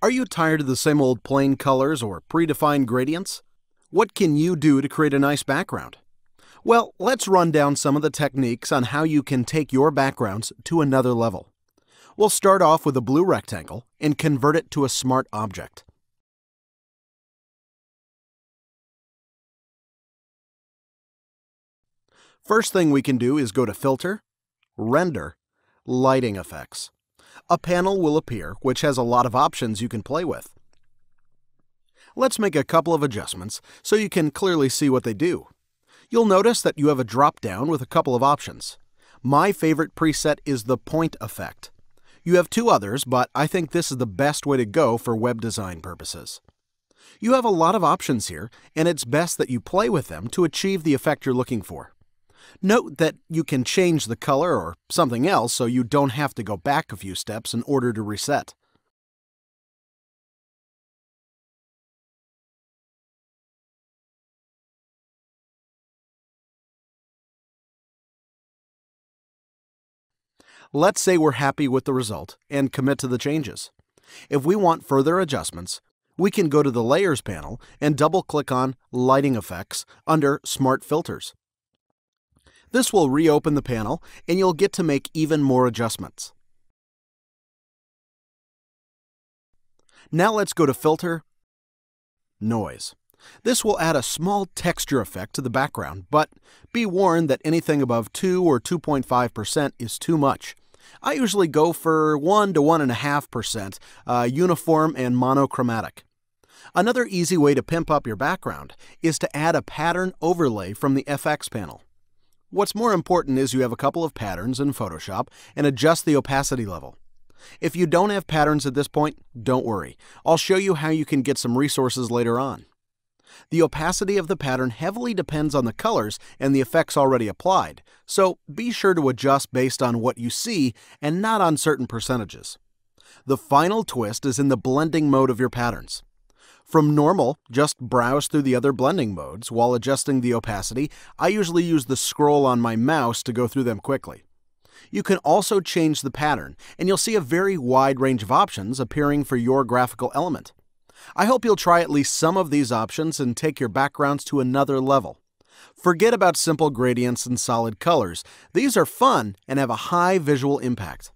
Are you tired of the same old plain colors or predefined gradients? What can you do to create a nice background? Well, let's run down some of the techniques on how you can take your backgrounds to another level. We'll start off with a blue rectangle and convert it to a smart object. First thing we can do is go to Filter, Render, Lighting Effects. A panel will appear which has a lot of options you can play with. Let's make a couple of adjustments so you can clearly see what they do. You'll notice that you have a drop-down with a couple of options. My favorite preset is the point effect. You have two others, but I think this is the best way to go for web design purposes. You have a lot of options here, and it's best that you play with them to achieve the effect you're looking for. Note that you can change the color or something else so you don't have to go back a few steps in order to reset. Let's say we're happy with the result and commit to the changes. If we want further adjustments, we can go to the Layers panel and double-click on Lighting Effects under Smart Filters. This will reopen the panel, and you'll get to make even more adjustments. Now let's go to Filter, Noise. This will add a small texture effect to the background, but be warned that anything above 2 or 2.5% is too much. I usually go for 1 to 1.5%, uniform and monochromatic. Another easy way to pimp up your background is to add a pattern overlay from the FX panel. What's more important is you have a couple of patterns in Photoshop and adjust the opacity level. If you don't have patterns at this point, don't worry. I'll show you how you can get some resources later on. The opacity of the pattern heavily depends on the colors and the effects already applied, so be sure to adjust based on what you see and not on certain percentages. The final twist is in the blending mode of your patterns. From normal, just browse through the other blending modes while adjusting the opacity. I usually use the scroll on my mouse to go through them quickly. You can also change the pattern, and you'll see a very wide range of options appearing for your graphical element. I hope you'll try at least some of these options and take your backgrounds to another level. Forget about simple gradients and solid colors. These are fun and have a high visual impact.